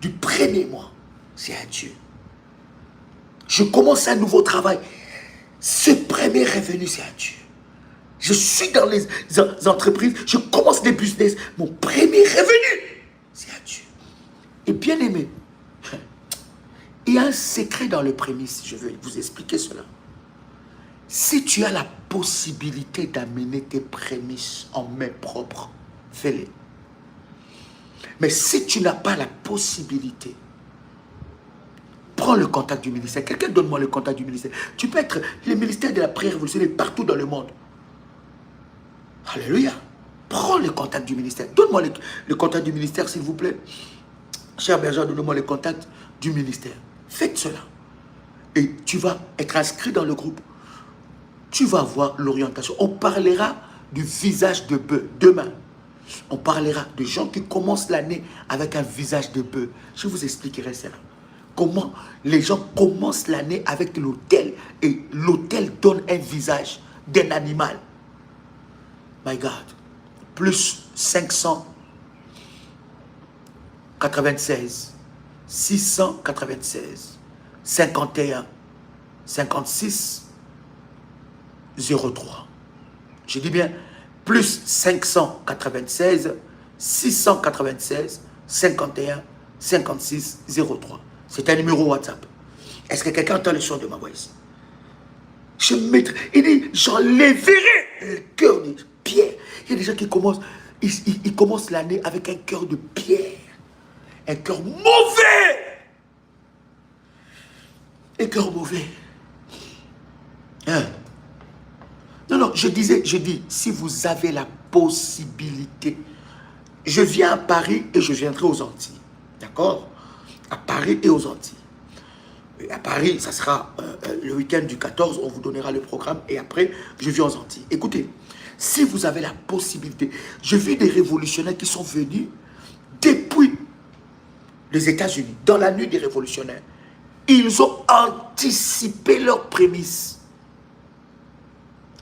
du premier mois, c'est à Dieu. Je commence un nouveau travail. Ce premier revenu, c'est à Dieu. Je suis dans les entreprises, je commence des business. Mon premier revenu, c'est à Dieu. Et bien aimé, il y a un secret dans le prémisse. Je vais vous expliquer cela. Si tu as la possibilité d'amener tes prémices en main propre, fais-les. Mais si tu n'as pas la possibilité, prends le contact du ministère. Quelqu'un donne-moi le contact du ministère. Tu peux être le ministère de la prière révolutionnaire partout dans le monde. Alléluia. Prends le contact du ministère. Donne-moi le contact du ministère, s'il vous plaît. Cher Berger, donne-moi le contact du ministère. Faites cela. Et tu vas être inscrit dans le groupe. Tu vas voir l'orientation. On parlera du visage de bœuf demain. On parlera de gens qui commencent l'année avec un visage de bœuf. Je vous expliquerai cela. Comment les gens commencent l'année avec l'autel et l'autel donne un visage d'un animal. My God. Plus 596, 696, 51, 56, 03. Je dis bien plus 596, 696, 51, 56, 03. C'est un numéro WhatsApp. Est-ce que quelqu'un entend le son de ma voix ici? Je mettrai, il dit, j'enlèverai le cœur de pierre. Il y a des gens qui commencent, ils commencent l'année avec un cœur de pierre. Un cœur mauvais. Un cœur mauvais. Hein? Non, je dis, si vous avez la possibilité, je viens à Paris et je viendrai aux Antilles. D'accord? À Paris et aux Antilles. Et à Paris, ça sera le week-end du 14, on vous donnera le programme et après, je viens aux Antilles. Écoutez, si vous avez la possibilité, je vis des révolutionnaires qui sont venus depuis les États-Unis, dans la nuit des révolutionnaires. Ils ont anticipé leurs prémices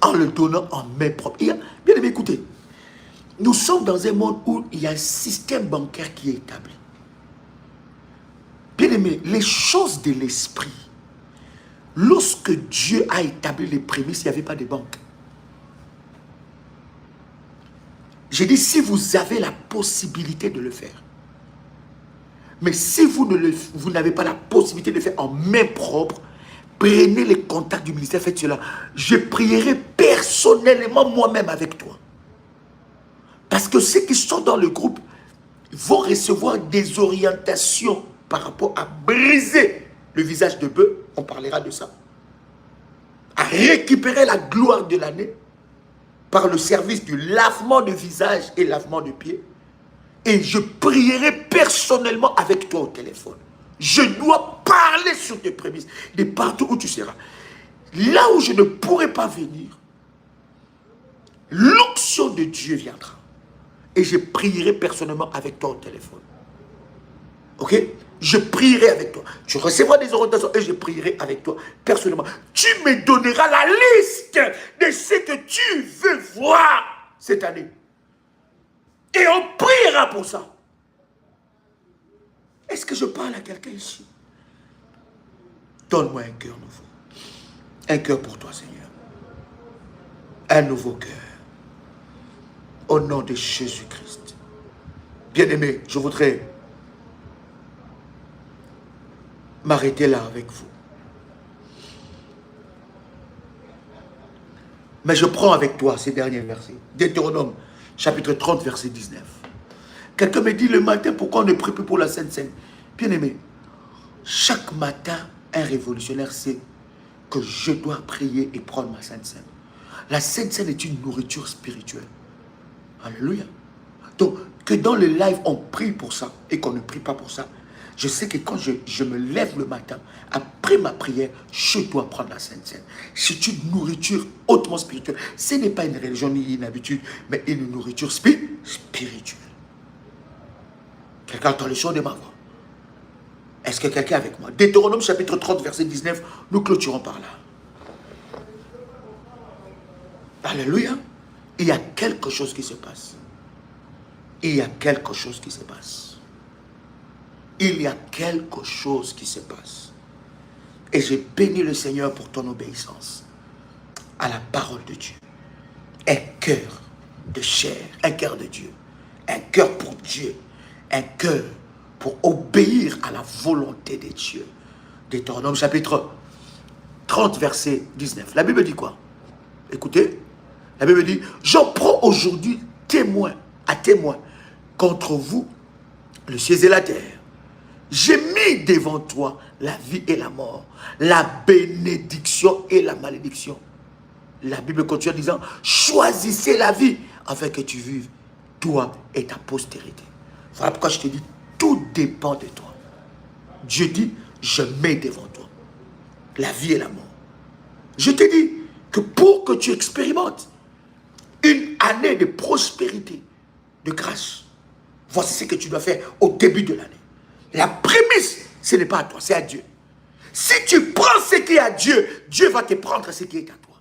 en le donnant en main propre. Bien aimé, écoutez, nous sommes dans un monde où il y a un système bancaire qui est établi. Bien aimé, les choses de l'esprit, lorsque Dieu a établi les prémices, il n'y avait pas de banque. J'ai dit, si vous avez la possibilité de le faire, mais si vous n'avez pas la possibilité de le faire en main propre, prenez les contacts du ministère, faites cela. Je prierai personnellement moi-même avec toi. Parce que ceux qui sont dans le groupe vont recevoir des orientations par rapport à briser le visage de bœuf. On parlera de ça. À récupérer la gloire de l'année par le service du lavement de visage et lavement de pied. Et je prierai personnellement avec toi au téléphone. Je dois parler sur tes prémices, de partout où tu seras. Là où je ne pourrai pas venir, l'onction de Dieu viendra. Et je prierai personnellement avec toi au téléphone. Ok? Je prierai avec toi. Tu recevras des orientations et je prierai avec toi personnellement. Tu me donneras la liste de ce que tu veux voir cette année. Et on priera pour ça. Est-ce que je parle à quelqu'un ici? Donne-moi un cœur nouveau. Un cœur pour toi, Seigneur. Un nouveau cœur. Au nom de Jésus-Christ. Bien-aimé, je voudrais m'arrêter là avec vous. Mais je prends avec toi ces derniers versets. Deutéronome, chapitre 30, verset 19. Quelqu'un me dit le matin, pourquoi on ne prie plus pour la Sainte Seine? Bien-aimé, chaque matin, un révolutionnaire sait que je dois prier et prendre ma Sainte Seine. La Sainte Seine est une nourriture spirituelle. Alléluia. Donc, que dans le live, on prie pour ça et qu'on ne prie pas pour ça. Je sais que quand je me lève le matin, après ma prière, je dois prendre la Sainte Seine. C'est une nourriture hautement spirituelle. Ce n'est pas une religion ni une habitude, mais une nourriture spirituelle. Quelqu'un entend le son de ma voix? Est-ce que quelqu'un est avec moi? Deutéronome chapitre 30, verset 19, nous clôturons par là. Alléluia. Il y a quelque chose qui se passe. Il y a quelque chose qui se passe. Il y a quelque chose qui se passe. Et j'ai béni le Seigneur pour ton obéissance à la parole de Dieu. Un cœur de chair, un cœur de Dieu. Un cœur pour Dieu. Un cœur pour obéir à la volonté de Dieu. Deutéronome chapitre 30, verset 19. La Bible dit quoi? Écoutez, la Bible dit, j'en prends aujourd'hui témoin contre vous, le ciel et la terre. J'ai mis devant toi la vie et la mort, la bénédiction et la malédiction. La Bible continue en disant, choisissez la vie afin que tu vives, toi et ta postérité. Voilà pourquoi je te dis, tout dépend de toi. Dieu dit, je mets devant toi la vie et la mort. Je te dis que pour que tu expérimentes une année de prospérité, de grâce, voici ce que tu dois faire au début de l'année. La prémisse, ce n'est pas à toi, c'est à Dieu. Si tu prends ce qui est à Dieu, Dieu va te prendre ce qui est à toi.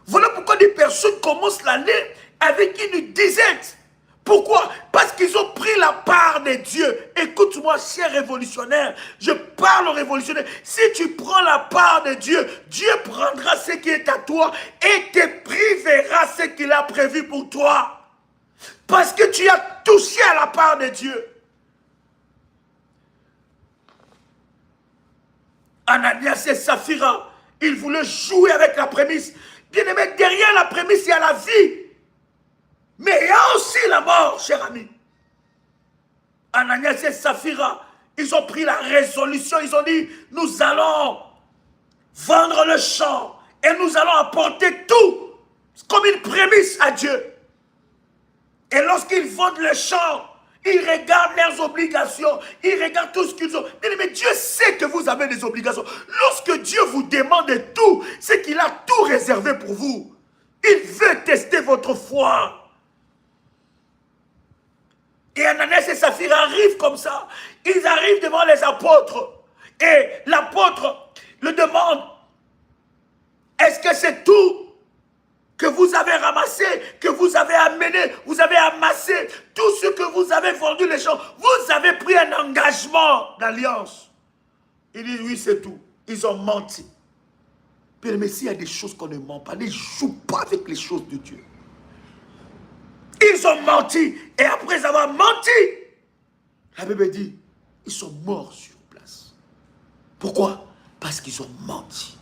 Voilà pourquoi des personnes commencent l'année avec une disette. Pourquoi? Parce qu'ils ont pris la part de Dieu. Écoute-moi, cher révolutionnaire, je parle aux révolutionnaires. Si tu prends la part de Dieu, Dieu prendra ce qui est à toi et te privera ce qu'il a prévu pour toi. Parce que tu as touché à la part de Dieu. Ananias et Saphira, ils voulaient jouer avec la prémisse. Bien aimé, derrière la prémisse, il y a la vie. Mais il y a aussi la mort, cher ami. Ananias et Saphira, ils ont pris la résolution, ils ont dit, nous allons vendre le champ et nous allons apporter tout comme une prémisse à Dieu. Et lorsqu'ils vendent le champ, ils regardent leurs obligations, ils regardent tout ce qu'ils ont. Mais Dieu sait que vous avez des obligations. Lorsque Dieu vous demande tout, c'est qu'il a tout réservé pour vous. Il veut tester votre foi. Et Ananias et Saphira arrivent comme ça. Ils arrivent devant les apôtres. Et l'apôtre le demande, est-ce que c'est tout que vous avez ramassé, que vous avez amené, vous avez amassé, tout ce que vous avez vendu les gens, vous avez pris un engagement d'alliance? Il dit, oui, c'est tout. Ils ont menti. Mais s'il y a des choses qu'on ne ment pas, ne joue pas avec les choses de Dieu. Ils ont menti. Et après avoir menti, la Bible dit, ils sont morts sur place. Pourquoi? Parce qu'ils ont menti.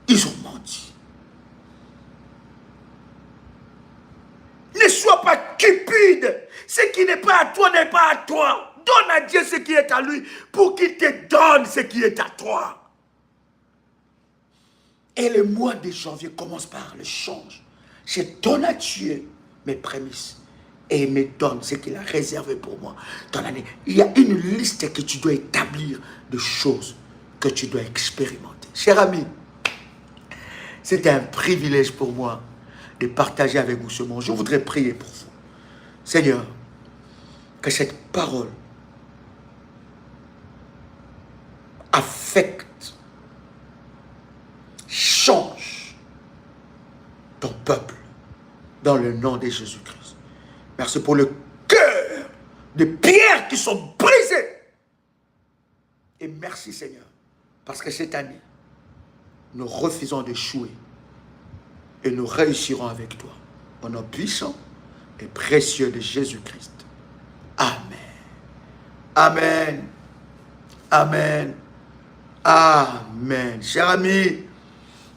Ils ont menti. Ne sois pas cupide. Ce qui n'est pas à toi n'est pas à toi. Donne à Dieu ce qui est à lui pour qu'il te donne ce qui est à toi. Et le mois de janvier commence par le change. Je donne à Dieu mes prémices et il me donne ce qu'il a réservé pour moi dans l'année. Il y a une liste que tu dois établir de choses que tu dois expérimenter. Cher ami, c'était un privilège pour moi de partager avec vous ce moment. Je voudrais prier pour vous. Seigneur, que cette parole affecte, change ton peuple dans le nom de Jésus-Christ. Merci pour le cœur de pierres qui sont brisées. Et merci Seigneur, parce que cette année, nous refusons d'échouer et nous réussirons avec toi. Au nom puissant et précieux de Jésus-Christ. Amen. Amen. Amen. Amen. Chers amis,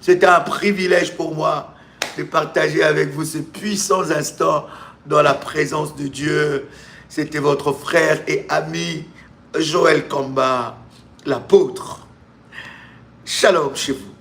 c'est un privilège pour moi de partager avec vous ces puissants instants dans la présence de Dieu. C'était votre frère et ami Joël Kamba, l'apôtre. Shalom chez vous.